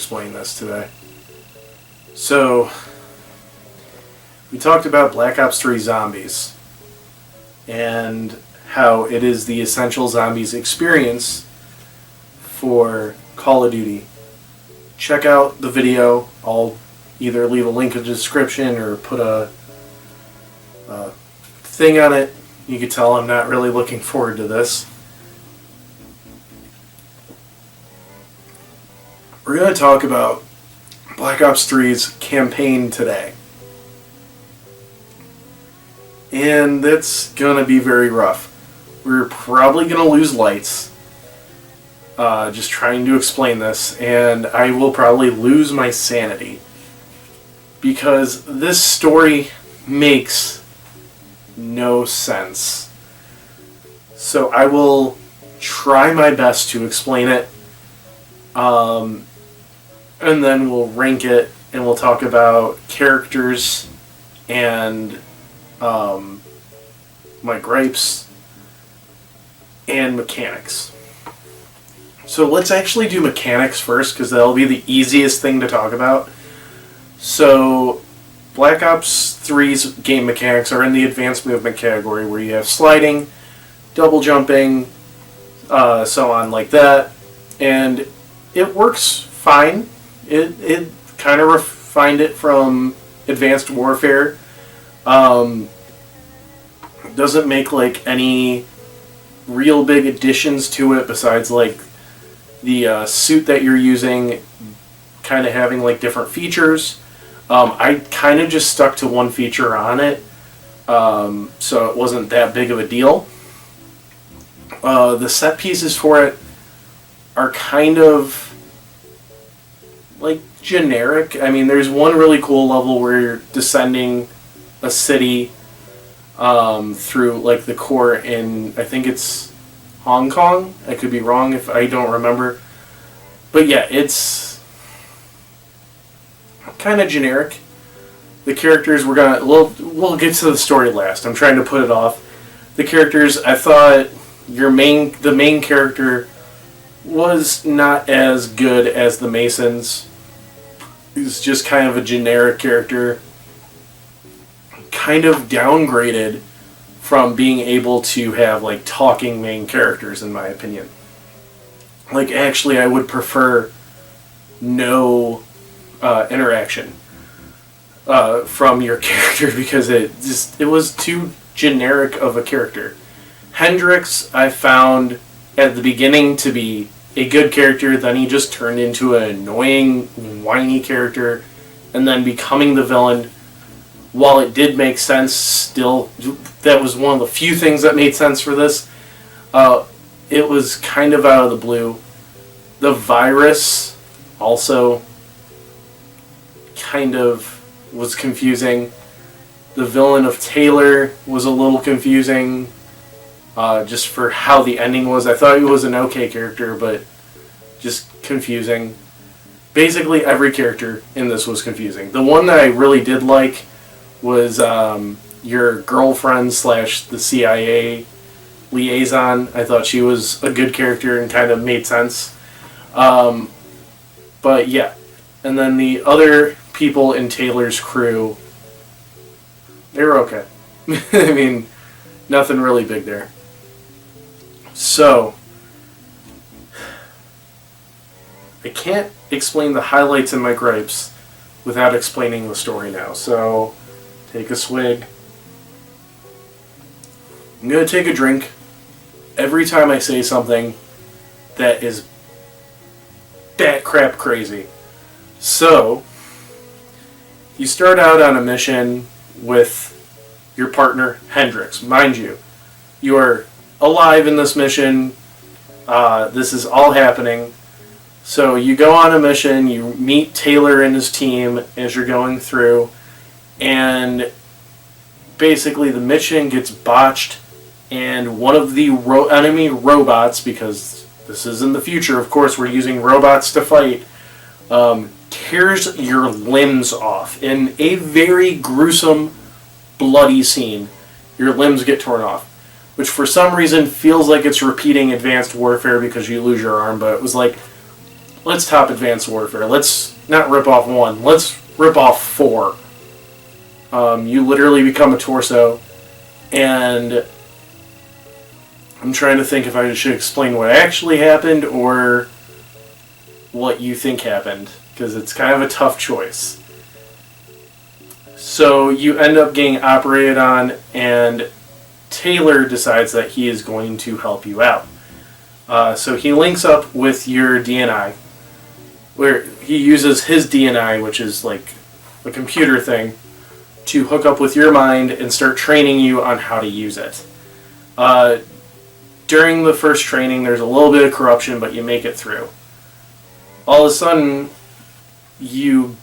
explain this today. So, we talked about Black Ops 3 Zombies and how it is the essential zombies experience for Call of Duty. Check out the video. I'll either leave a link in the description or put a thing on it. You can tell I'm not really looking forward to this. We're going to talk about Black Ops 3's campaign today. And that's going to be very rough. We're probably going to lose lights just trying to explain this, and I will probably lose my sanity because this story makes no sense. So I will try my best to explain it, and then we'll rank it, and we'll talk about characters and my gripes and mechanics. So let's actually do mechanics first, because that'll be the easiest thing to talk about. So Black Ops 3's game mechanics are in the advanced movement category, where you have sliding, double jumping, so on like that, and it works fine. It kind of refined it from Advanced Warfare. Doesn't make like any real big additions to it besides like the suit that you're using kind of having like different features. I kind of just stuck to one feature on it, so it wasn't that big of a deal. The set pieces for it are kind of like generic. I mean, there's one really cool level where you're descending a city through like the core in, I think it's Hong Kong. I could be wrong if I don't remember. But yeah, it's kind of generic. The characters we'll get to the story last. I'm trying to put it off. The characters, I thought the main character was not as good as the Masons. He's just kind of a generic character. Kind of downgraded from being able to have like talking main characters, in my opinion. Like, actually, I would prefer no interaction from your character, because it was too generic of a character. Hendrix, I found at the beginning to be a good character, then he just turned into an annoying, whiny character, and then becoming the villain. While it did make sense, still, that was one of the few things that made sense for this. It was kind of out of the blue. The Virus also kind of was confusing. The villain of Taylor was a little confusing, just for how the ending was. I thought he was an okay character, but just confusing. Basically, every character in this was confusing. The one that I really did like was your girlfriend / the CIA liaison. I thought she was a good character and kind of made sense. But yeah. And then the other people in Taylor's crew, they were okay. I mean, nothing really big there. So, I can't explain the highlights and my gripes without explaining the story now. So, take a swig. I'm going to take a drink every time I say something that is bat crap crazy. So, you start out on a mission with your partner, Hendrix. Mind you, you are alive in this mission. This is all happening. So you go on a mission, you meet Taylor and his team as you're going through, and basically the mission gets botched, and one of the enemy robots, because this is in the future, of course, we're using robots to fight, tears your limbs off in a very gruesome, bloody scene. Your limbs get torn off, which for some reason feels like it's repeating Advanced Warfare because you lose your arm, but it was like let's top Advanced Warfare. Let's not rip off 1. Let's rip off 4. You literally become a torso, and I'm trying to think if I should explain what actually happened or what you think happened, because it's kind of a tough choice. So you end up getting operated on, and Taylor decides that he is going to help you out. So he links up with your DNI, where he uses his DNI, which is like a computer thing, to hook up with your mind and start training you on how to use it. During the first training, there's a little bit of corruption, but you make it through. All of a sudden, you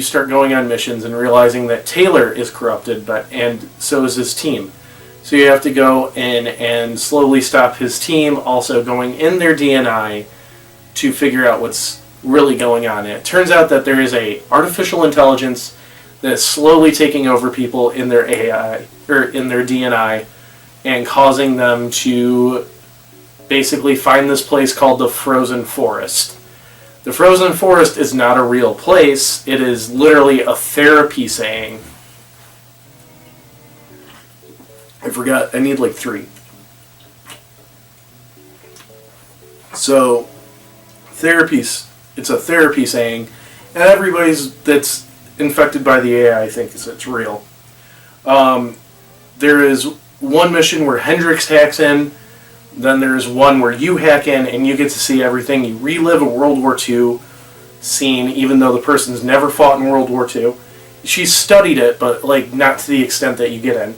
start going on missions and realizing that Taylor is corrupted, and so is his team. So you have to go in and slowly stop his team, also going in their DNI to figure out what's really going on. And it turns out that there is a artificial intelligence that's slowly taking over people in their AI or in their DNI and causing them to basically find this place called the Frozen Forest. The Frozen Forest is not a real place. It is literally a therapy saying. I forgot. I need like 3. So, therapies. It's a therapy saying, and everybody's that's infected by the AI thinks it's real. There is one mission where Hendrix hacks in. Then there's one where you hack in and you get to see everything. You relive a World War II scene, even though the person's never fought in World War II. She's studied it, but like not to the extent that you get in.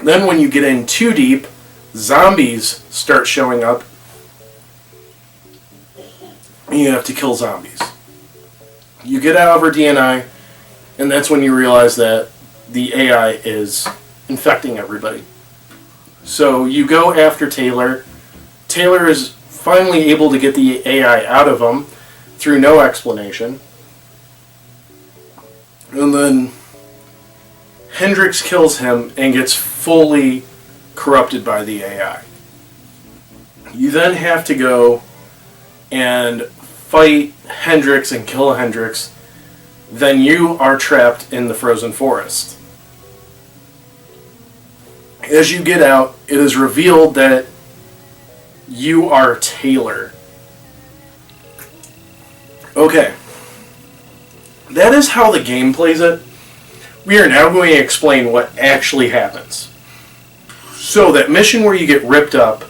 Then when you get in too deep, zombies start showing up. And you have to kill zombies. You get out of her DNI, and that's when you realize that the AI is infecting everybody. So you go after Taylor. Taylor is finally able to get the AI out of him through no explanation. And then Hendrix kills him and gets fully corrupted by the AI. You then have to go and fight Hendrix and kill Hendrix. Then you are trapped in the Frozen Forest. As you get out, it is revealed that you are Taylor. Okay. That is how the game plays it. We are now going to explain what actually happens. So that mission where you get ripped up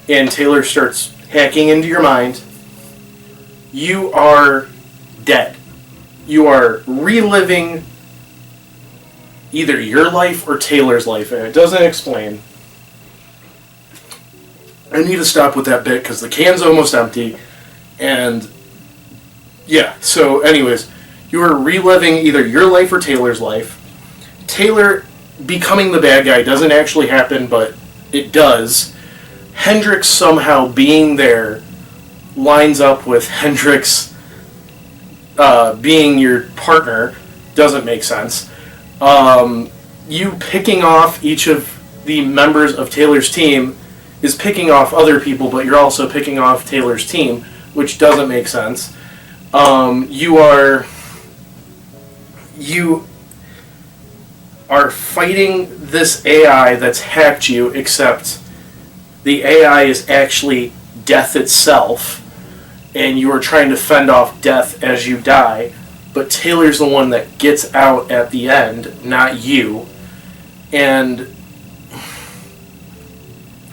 and Taylor starts hacking into your mind, you are dead. You are reliving either your life or Taylor's life, and it doesn't explain. I need to stop with that bit because the can's almost empty, and yeah, so anyways, you are reliving either your life or Taylor's life. Taylor becoming the bad guy doesn't actually happen, but it does. Hendrix somehow being there lines up with Hendrix being your partner. Doesn't make sense. You picking off each of the members of Taylor's team is picking off other people, but you're also picking off Taylor's team, which doesn't make sense. You are fighting this AI that's hacked you, except the AI is actually death itself, and you are trying to fend off death as you die, but Taylor's the one that gets out at the end, not you. And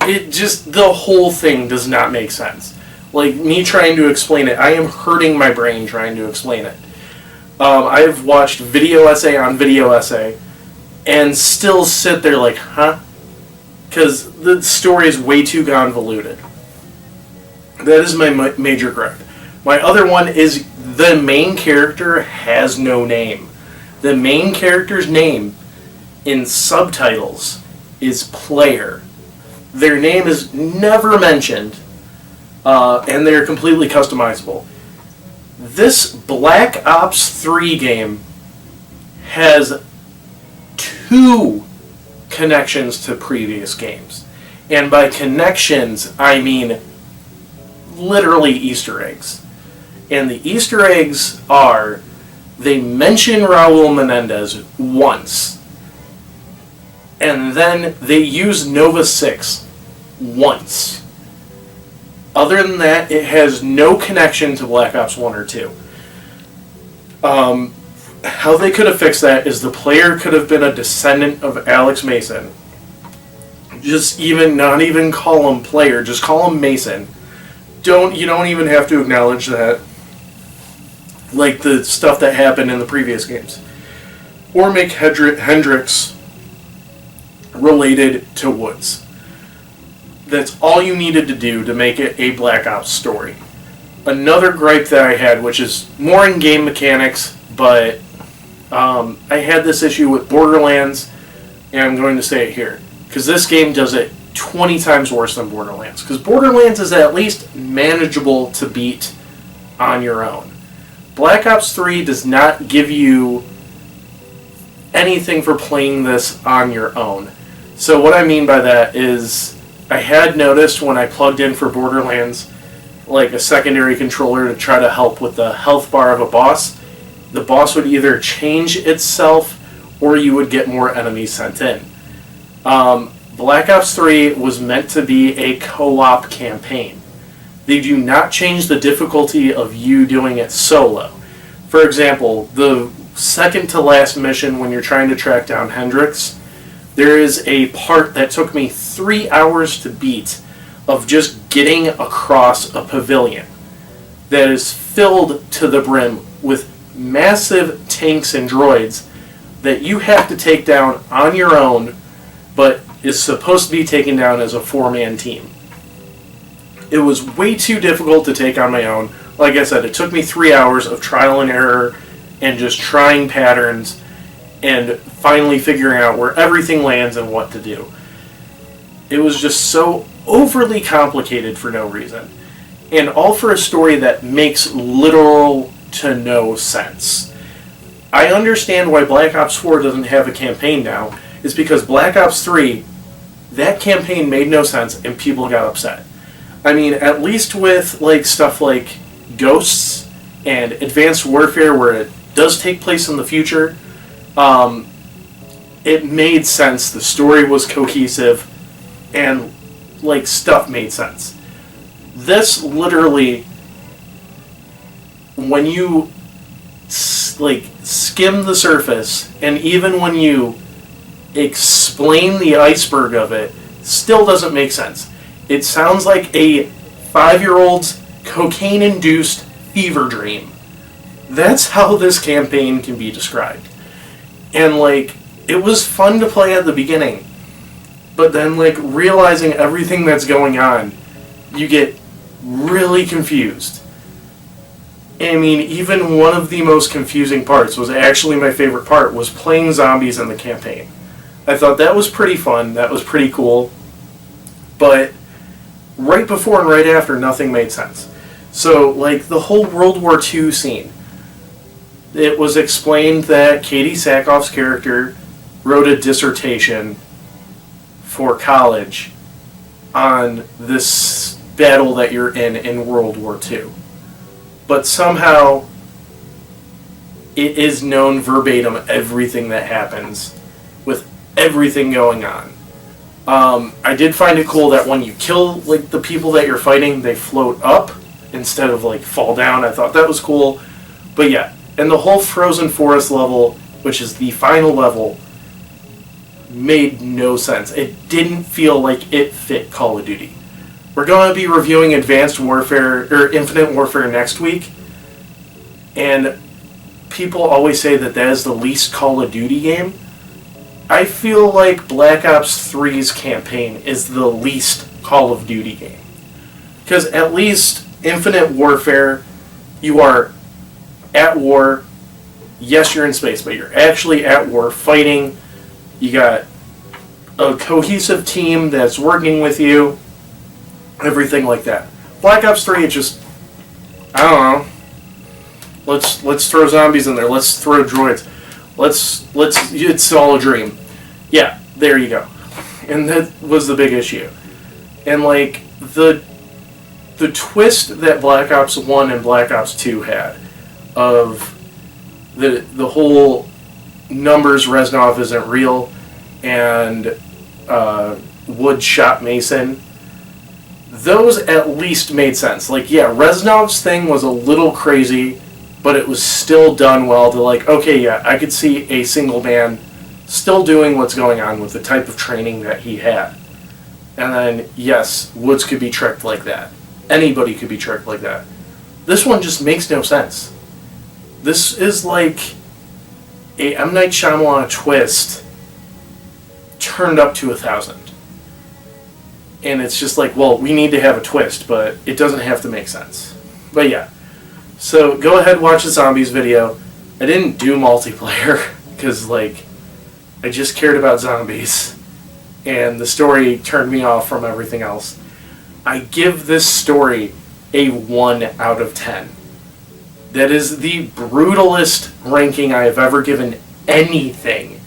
it just, the whole thing does not make sense. Like, me trying to explain it, I am hurting my brain trying to explain it. I've watched video essay on video essay, and still sit there like, huh? Because the story is way too convoluted. That is my major gripe. My other one is the main character has no name. The main character's name in subtitles is player. Their name is never mentioned, and they're completely customizable. This Black Ops 3 game has 2 connections to previous games. And by connections, I mean literally Easter eggs. And the Easter eggs are, they mention Raul Menendez once. And then they use Nova 6 once. Other than that, it has no connection to Black Ops 1 or 2. How they could have fixed that is the player could have been a descendant of Alex Mason. Not even call him player, just call him Mason. You don't even have to acknowledge that, like the stuff that happened in the previous games. Or make Hendricks related to Woods. That's all you needed to do to make it a Black Ops story. Another gripe that I had, which is more in-game mechanics, but I had this issue with Borderlands, and I'm going to say it here, because this game does it 20 times worse than Borderlands. Because Borderlands is at least manageable to beat on your own. Black Ops 3 does not give you anything for playing this on your own. So what I mean by that is, I had noticed when I plugged in for Borderlands, like a secondary controller to try to help with the health bar of a boss, the boss would either change itself or you would get more enemies sent in. Black Ops 3 was meant to be a co-op campaign. They do not change the difficulty of you doing it solo. For example, the second to last mission when you're trying to track down Hendricks, there is a part that took me 3 hours to beat of just getting across a pavilion that is filled to the brim with massive tanks and droids that you have to take down on your own, but is supposed to be taken down as a 4-man team. It was way too difficult to take on my own. Like I said, it took me 3 hours of trial and error and just trying patterns and finally figuring out where everything lands and what to do. It was just so overly complicated for no reason. And all for a story that makes literal to no sense. I understand why Black Ops 4 doesn't have a campaign now. It's because Black Ops 3, that campaign made no sense and people got upset. I mean, at least with like stuff like Ghosts and Advanced Warfare, where it does take place in the future, it made sense. The story was cohesive and like stuff made sense. This literally, when you like skim the surface and even when you explain the iceberg of it, still doesn't make sense. It sounds like a 5-year-old's cocaine-induced fever dream. That's how this campaign can be described. And like, it was fun to play at the beginning, but then like realizing everything that's going on, you get really confused. I mean, even one of the most confusing parts was actually my favorite part, was playing zombies in the campaign. I thought that was pretty fun, that was pretty cool, but right before and right after, nothing made sense. So, like, the whole World War II scene, it was explained that Katie Sackhoff's character wrote a dissertation for college on this battle that you're in World War II. But somehow, it is known verbatim everything that happens with everything going on. I did find it cool that when you kill like the people that you're fighting, they float up instead of like fall down. I thought that was cool. But yeah, and the whole Frozen Forest level, which is the final level, made no sense. It didn't feel like it fit Call of Duty. We're going to be reviewing Advanced Warfare, or Infinite Warfare next week, and people always say that that is the least Call of Duty game. I feel like Black Ops 3's campaign is the least Call of Duty game. Because at least Infinite Warfare, you are at war. Yes, you're in space, but you're actually at war fighting. You got a cohesive team that's working with you. Everything like that. Black Ops 3, it just, I don't know. Let's throw zombies in there. Let's throw droids. It's all a dream. Yeah, there you go. And that was the big issue. And like, the the twist that Black Ops 1 and Black Ops 2 had of the whole numbers Reznov isn't real and Wood shot Mason, those at least made sense. Like, yeah, Reznov's thing was a little crazy, but it was still done well to, like, okay, yeah, I could see a single man still doing what's going on with the type of training that he had. And then, yes, Woods could be tricked like that. Anybody could be tricked like that. This one just makes no sense. This is like a M. Night Shyamalan twist turned up to 1,000. And it's just like, well, we need to have a twist, but it doesn't have to make sense. But yeah. So go ahead and watch the Zombies video. I didn't do multiplayer because, like, I just cared about zombies. And the story turned me off from everything else. I give this story a 1 out of 10. That is the brutalest ranking I have ever given anything.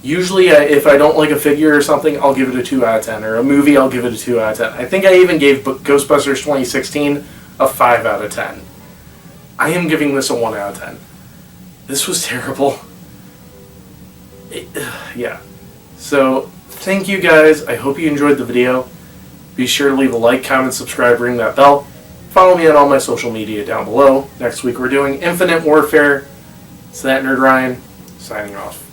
Usually, if I don't like a figure or something, I'll give it a 2 out of 10. Or a movie, I'll give it a 2 out of 10. I think I even gave Ghostbusters 2016 a 5 out of 10. I am giving this a 1 out of 10. This was terrible. Yeah. So, thank you guys. I hope you enjoyed the video. Be sure to leave a like, comment, subscribe, ring that bell. Follow me on all my social media down below. Next week we're doing Infinite Warfare. It's that Nerd Ryan, signing off.